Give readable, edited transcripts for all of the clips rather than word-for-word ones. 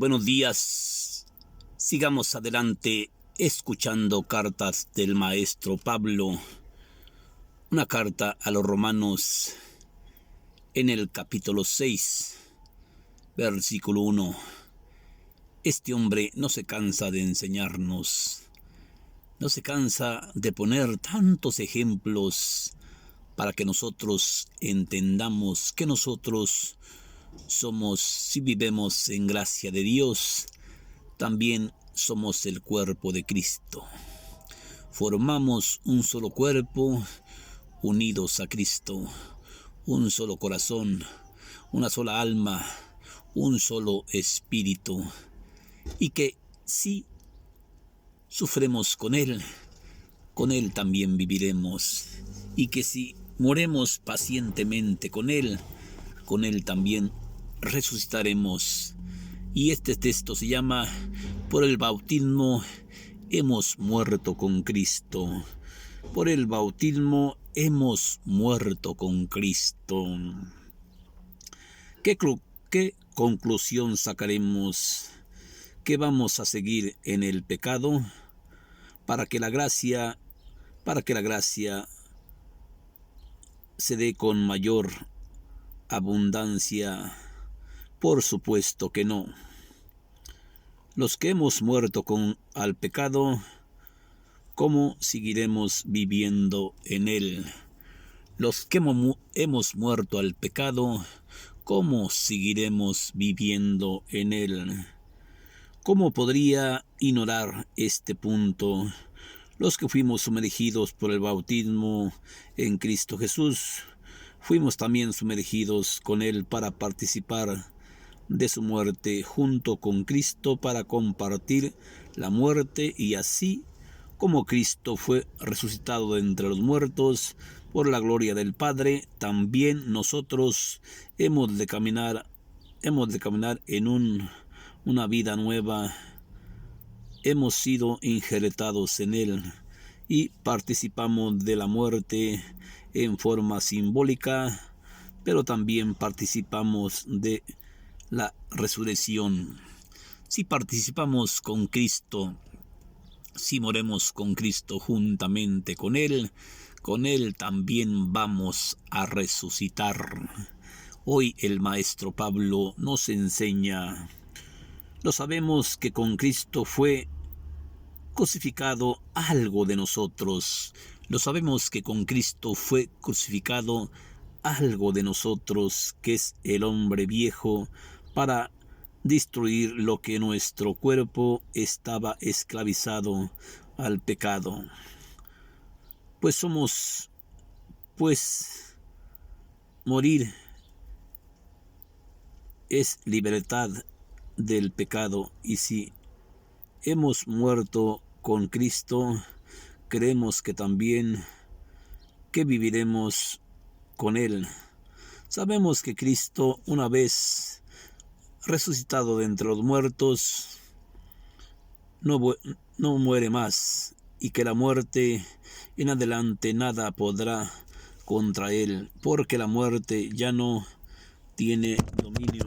Buenos días. Sigamos adelante escuchando cartas del maestro Pablo. Una carta a los romanos en el capítulo 6, versículo 1. Este hombre no se cansa de enseñarnos, no se cansa de poner tantos ejemplos para que nosotros entendamos que nosotros somos, si vivimos en gracia de Dios, también somos el cuerpo de Cristo. Formamos un solo cuerpo, unidos a Cristo, un solo corazón, una sola alma, un solo espíritu, y que si sufremos con Él también viviremos, y que si moremos pacientemente con Él también resucitaremos. Y este texto se llama: por el bautismo hemos muerto con Cristo. Por el bautismo hemos muerto con Cristo. ¿Qué conclusión sacaremos? ¿Que vamos a seguir en el pecado para que la gracia se dé con mayor abundancia? Por supuesto que no. Los que hemos muerto al pecado, ¿cómo seguiremos viviendo en él? Los que hemos muerto al pecado, ¿cómo seguiremos viviendo en él? ¿Cómo podría ignorar este punto? Los que fuimos sumergidos por el bautismo en Cristo Jesús, fuimos también sumergidos con Él para participar de su muerte junto con Cristo, para compartir la muerte, y así como Cristo fue resucitado de entre los muertos por la gloria del Padre, también nosotros hemos de caminar en una vida nueva. Hemos sido injertados en Él y participamos de la muerte en forma simbólica, pero también participamos de la resurrección. Si participamos con Cristo, si moremos con Cristo juntamente con Él también vamos a resucitar. Hoy el maestro Pablo nos enseña: lo sabemos que con Cristo fue crucificado algo de nosotros. Lo sabemos que con Cristo fue crucificado algo de nosotros, que es el hombre viejo, para destruir lo que nuestro cuerpo estaba esclavizado al pecado. Pues morir es libertad del pecado, y si hemos muerto con Cristo, creemos que también que viviremos con Él. Sabemos que Cristo, una vez resucitado de entre los muertos, no muere más, y que la muerte en adelante nada podrá contra Él, porque la muerte ya no tiene dominio.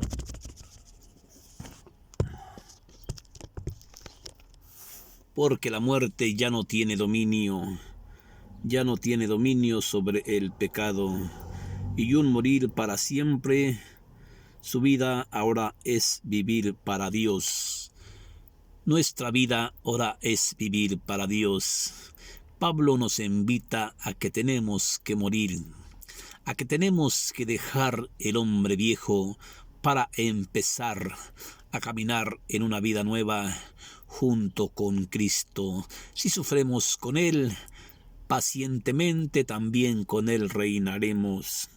Porque la muerte ya no tiene dominio sobre el pecado, y un morir para siempre. Su vida ahora es vivir para Dios. Nuestra vida ahora es vivir para Dios. Pablo nos invita a que tenemos que morir, a que tenemos que dejar el hombre viejo para empezar a caminar en una vida nueva junto con Cristo. Si sufremos con Él, pacientemente también con Él reinaremos.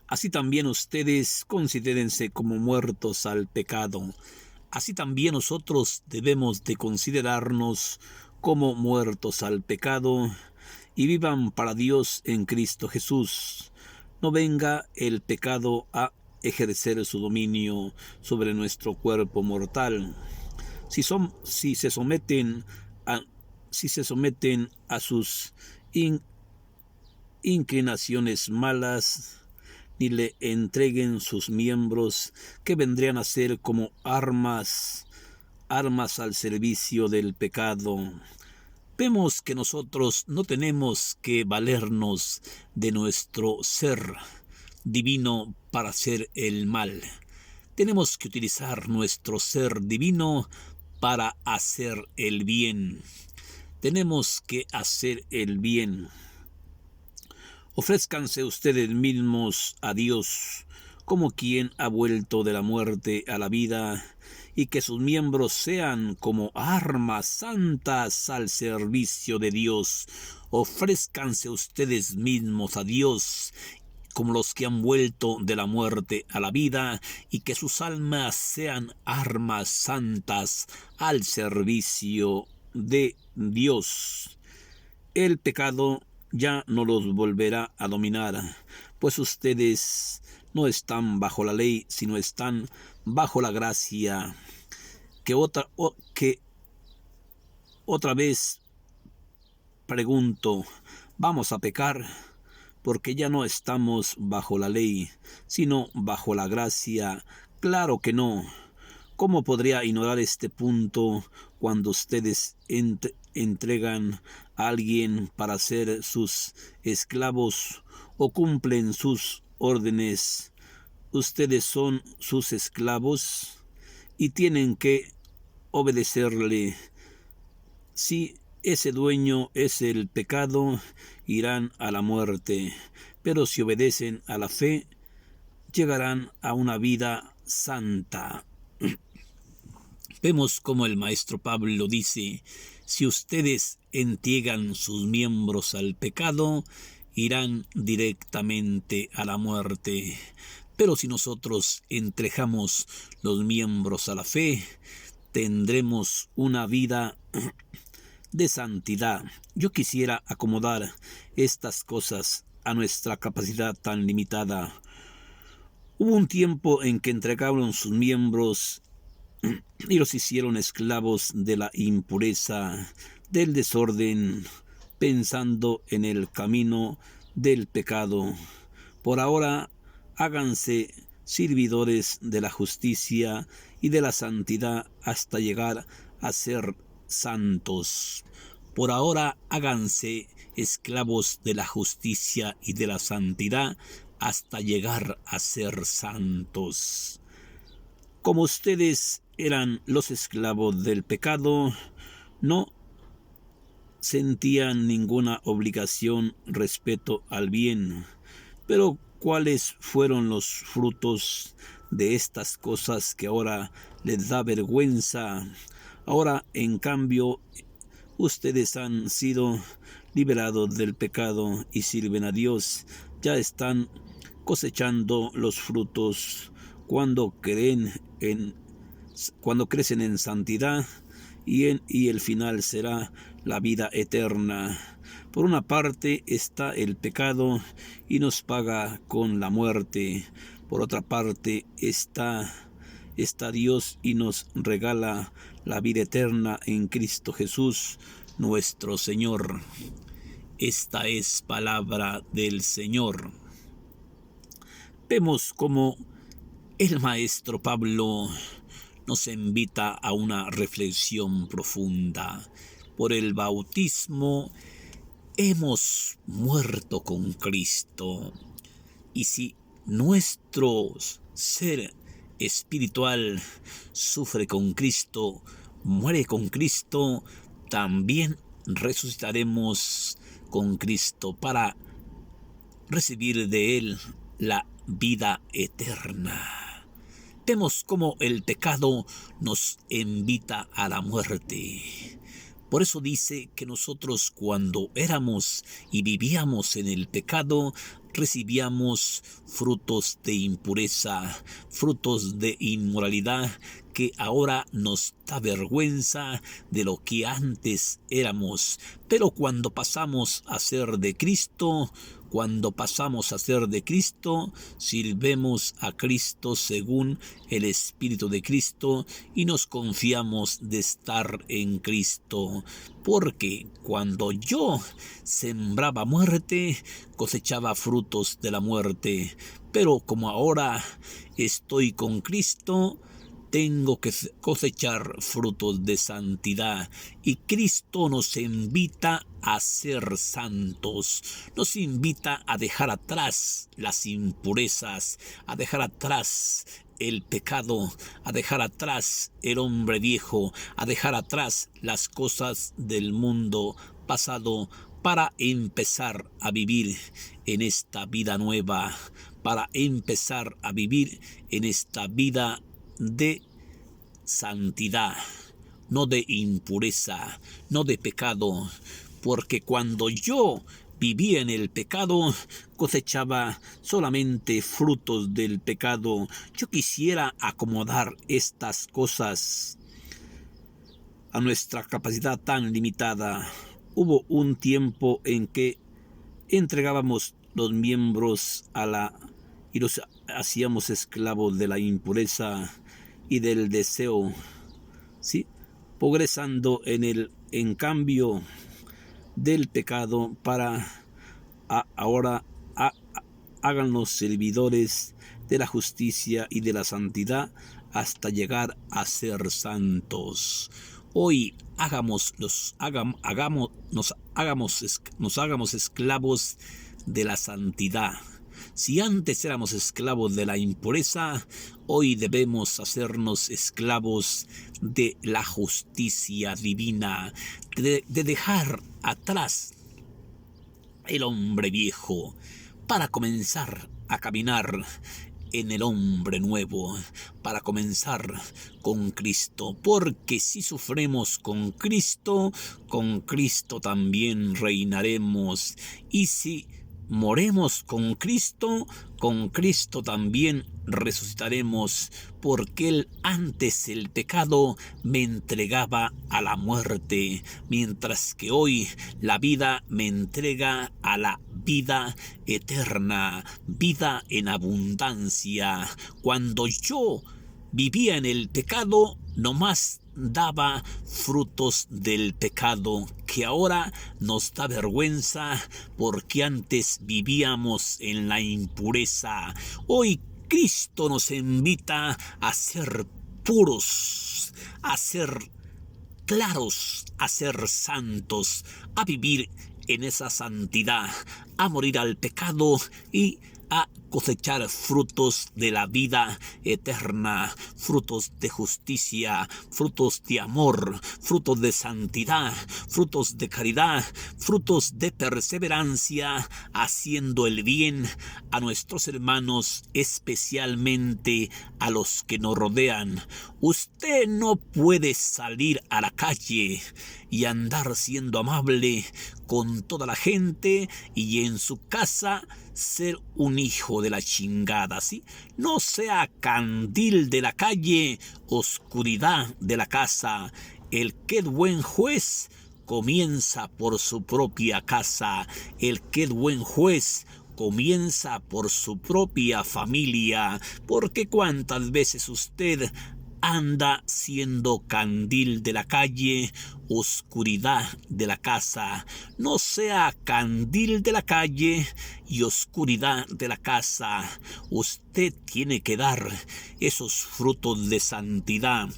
Así también ustedes considérense como muertos al pecado. Así también nosotros debemos de considerarnos como muertos al pecado, y vivan para Dios en Cristo Jesús. No venga el pecado a ejercer su dominio sobre nuestro cuerpo mortal. Si se someten a sus inclinaciones malas, ni le entreguen sus miembros, que vendrían a ser como armas al servicio del pecado. Vemos que nosotros no tenemos que valernos de nuestro ser divino para hacer el mal. Tenemos que utilizar nuestro ser divino para hacer el bien. Tenemos que hacer el bien. Ofrézcanse ustedes mismos a Dios como quien ha vuelto de la muerte a la vida, y que sus miembros sean como armas santas al servicio de Dios. Ofrézcanse ustedes mismos a Dios como los que han vuelto de la muerte a la vida, y que sus almas sean armas santas al servicio de Dios. El pecado ya no los volverá a dominar, pues ustedes no están bajo la ley, sino están bajo la gracia. Que otra vez pregunto, ¿vamos a pecar? Porque ya no estamos bajo la ley, sino bajo la gracia. Claro que no. ¿Cómo podría ignorar este punto cuando ustedes entregan a alguien para ser sus esclavos o cumplen sus órdenes? Ustedes son sus esclavos y tienen que obedecerle. Si ese dueño es el pecado, irán a la muerte, pero si obedecen a la fe, llegarán a una vida santa. Vemos como el maestro Pablo dice, si ustedes entregan sus miembros al pecado, irán directamente a la muerte. Pero si nosotros entregamos los miembros a la fe, tendremos una vida de santidad. Yo quisiera acomodar estas cosas a nuestra capacidad tan limitada. Hubo un tiempo en que entregaron sus miembros y los hicieron esclavos de la impureza, del desorden, pensando en el camino del pecado. Por ahora, háganse servidores de la justicia y de la santidad hasta llegar a ser santos. Por ahora, háganse esclavos de la justicia y de la santidad hasta llegar a ser santos. Como ustedes eran los esclavos del pecado, no sentían ninguna obligación respecto al bien. Pero ¿cuáles fueron los frutos de estas cosas que ahora les da vergüenza? Ahora, en cambio, ustedes han sido liberados del pecado y sirven a Dios. Ya están cosechando los frutos cuando crecen en santidad, y el final será la vida eterna. Por una parte está el pecado y nos paga con la muerte. Por otra parte está Dios y nos regala la vida eterna en Cristo Jesús, nuestro Señor. Esta es palabra del Señor. Vemos cómo el maestro Pablo nos invita a una reflexión profunda. Por el bautismo hemos muerto con Cristo. Y si nuestro ser espiritual sufre con Cristo, muere con Cristo, también resucitaremos con Cristo para recibir de Él la vida eterna. Vemos cómo el pecado nos invita a la muerte. Por eso dice que nosotros, cuando éramos y vivíamos en el pecado, recibíamos frutos de impureza, frutos de inmoralidad, que ahora nos da vergüenza de lo que antes éramos. Pero cuando pasamos a ser de Cristo, Cuando pasamos a ser de Cristo, sirvemos a Cristo según el Espíritu de Cristo y nos confiamos de estar en Cristo. Porque cuando yo sembraba muerte, cosechaba frutos de la muerte. Pero como ahora estoy con Cristo, tengo que cosechar frutos de santidad, y Cristo nos invita a ser santos, nos invita a dejar atrás las impurezas, a dejar atrás el pecado, a dejar atrás el hombre viejo, a dejar atrás las cosas del mundo pasado, para empezar a vivir en esta vida nueva, para empezar a vivir en esta vida de santidad, no de impureza, no de pecado, porque cuando yo vivía en el pecado, cosechaba solamente frutos del pecado. Yo quisiera acomodar estas cosas a nuestra capacidad tan limitada. Hubo un tiempo en que entregábamos los miembros y los hacíamos esclavos de la impureza y del deseo, ¿sí? Progresando en cambio del pecado, para ahora háganos servidores de la justicia y de la santidad hasta llegar a ser santos. Hoy nos hagamos esclavos de la santidad. Si antes éramos esclavos de la impureza, hoy debemos hacernos esclavos de la justicia divina, de dejar atrás el hombre viejo para comenzar a caminar en el hombre nuevo, para comenzar con Cristo, porque si sufrimos con Cristo también reinaremos, y si moremos con Cristo también resucitaremos, porque antes el pecado me entregaba a la muerte, mientras que hoy la vida me entrega a la vida eterna, vida en abundancia. Cuando yo vivía en el pecado, nomás daba frutos del pecado, que ahora nos da vergüenza, porque antes vivíamos en la impureza. Hoy Cristo nos invita a ser puros, a ser claros, a ser santos, a vivir en esa santidad, a morir al pecado y a cosechar frutos de la vida eterna, frutos de justicia, frutos de amor, frutos de santidad, frutos de caridad, frutos de perseverancia, haciendo el bien a nuestros hermanos, especialmente a los que nos rodean. Usted no puede salir a la calle y andar siendo amable con toda la gente y en su casa ser un hijo de la chingada, ¿sí? No sea candil de la calle, oscuridad de la casa. El que es buen juez comienza por su propia casa. El que es buen juez comienza por su propia familia, porque cuántas veces usted anda siendo candil de la calle, oscuridad de la casa. No sea candil de la calle y oscuridad de la casa. Usted tiene que dar esos frutos de santidad,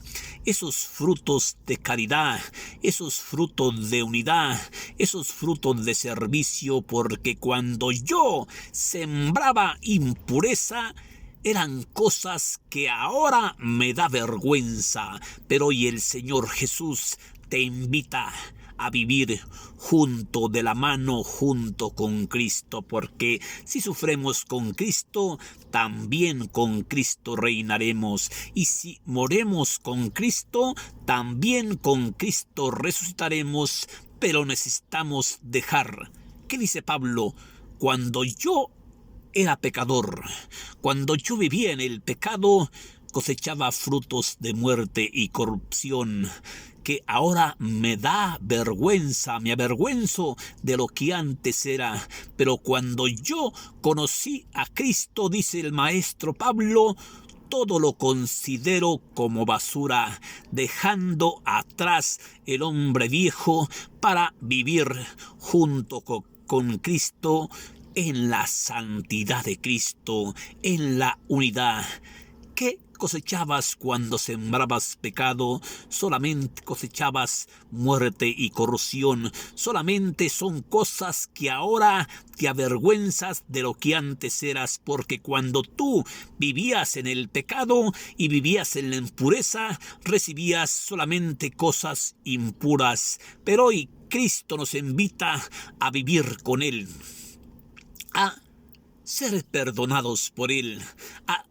esos frutos de caridad, esos frutos de unidad, esos frutos de servicio, porque cuando yo sembraba impureza, eran cosas que ahora me da vergüenza, pero hoy el Señor Jesús te invita a vivir junto de la mano, junto con Cristo, porque si sufremos con Cristo, también con Cristo reinaremos, y si moremos con Cristo, también con Cristo resucitaremos, pero necesitamos dejar. ¿Qué dice Pablo? Cuando yo era pecador, cuando yo vivía en el pecado, cosechaba frutos de muerte y corrupción. porque ahora me da vergüenza, me avergüenzo de lo que antes era. Pero cuando yo conocí a Cristo, dice el maestro Pablo, todo lo considero como basura, dejando atrás el hombre viejo para vivir junto con Cristo en la santidad de Cristo, en la unidad. ¿Qué cosechabas cuando sembrabas pecado? Solamente cosechabas muerte y corrupción. Solamente son cosas que ahora te avergüenzas de lo que antes eras, porque cuando tú vivías en el pecado y vivías en la impureza, recibías solamente cosas impuras. Pero hoy Cristo nos invita a vivir con Él, a ser perdonados por Él, a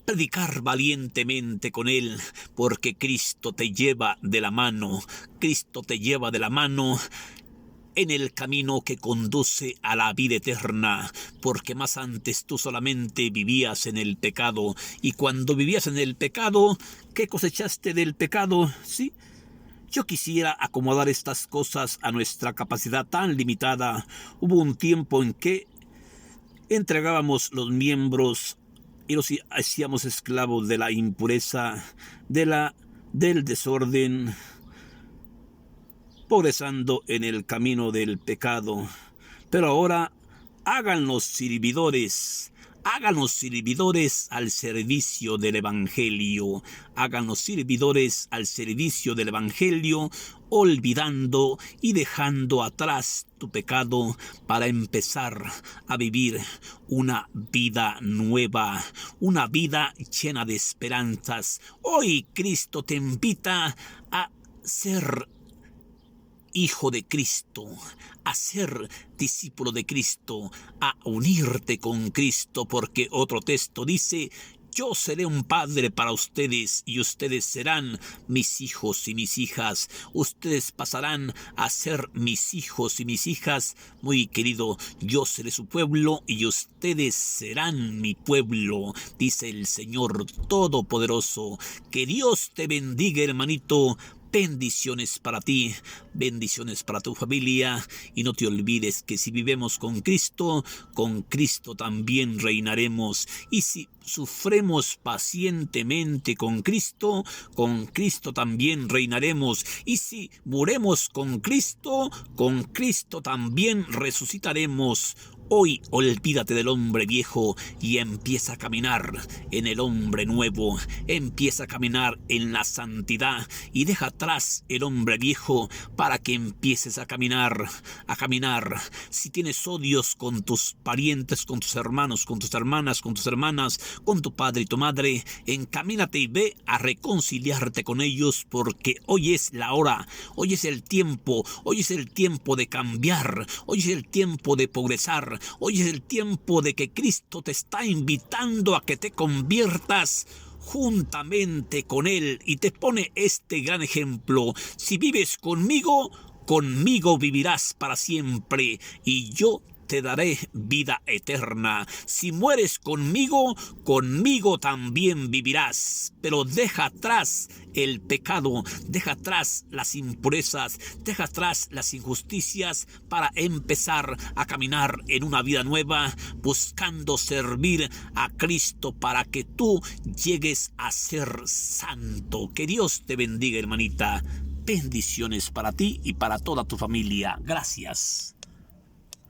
predicar valientemente con Él, porque Cristo te lleva de la mano. Cristo te lleva de la mano en el camino que conduce a la vida eterna, porque más antes tú solamente vivías en el pecado, y cuando vivías en el pecado, ¿qué cosechaste del pecado? Sí. Yo quisiera acomodar estas cosas a nuestra capacidad tan limitada. Hubo un tiempo en que entregábamos los miembros y los hacíamos esclavos de la impureza, del desorden, progresando en el camino del pecado. Pero ahora háganlos servidores al servicio del Evangelio. Háganlos servidores al servicio del Evangelio, olvidando y dejando atrás tu pecado para empezar a vivir una vida nueva, una vida llena de esperanzas. Hoy Cristo te invita a ser hijo de Cristo, a ser discípulo de Cristo, a unirte con Cristo, porque otro texto dice: yo seré un padre para ustedes y ustedes serán mis hijos y mis hijas. Ustedes pasarán a ser mis hijos y mis hijas. Muy querido, yo seré su pueblo y ustedes serán mi pueblo, dice el Señor Todopoderoso. Que Dios te bendiga, hermanito. Bendiciones para ti, bendiciones para tu familia, y no te olvides que si vivimos con Cristo también reinaremos. Y si sufremos pacientemente con Cristo también reinaremos. Y si muremos con Cristo también resucitaremos. Hoy olvídate del hombre viejo y empieza a caminar en el hombre nuevo. Empieza a caminar en la santidad y deja atrás el hombre viejo para que empieces a caminar. Si tienes odios con tus parientes, con tus hermanos, con tus hermanas, con tu padre y tu madre, encamínate y ve a reconciliarte con ellos, porque hoy es la hora, hoy es el tiempo de cambiar, hoy es el tiempo de progresar. Hoy es el tiempo de que Cristo te está invitando a que te conviertas juntamente con Él, y te pone este gran ejemplo: si vives conmigo vivirás para siempre, y yo te daré vida eterna. Si mueres conmigo también vivirás. Pero deja atrás el pecado, deja atrás las impurezas, deja atrás las injusticias para empezar a caminar en una vida nueva, buscando servir a Cristo para que tú llegues a ser santo. Que Dios te bendiga, hermanita. Bendiciones para ti y para toda tu familia. Gracias.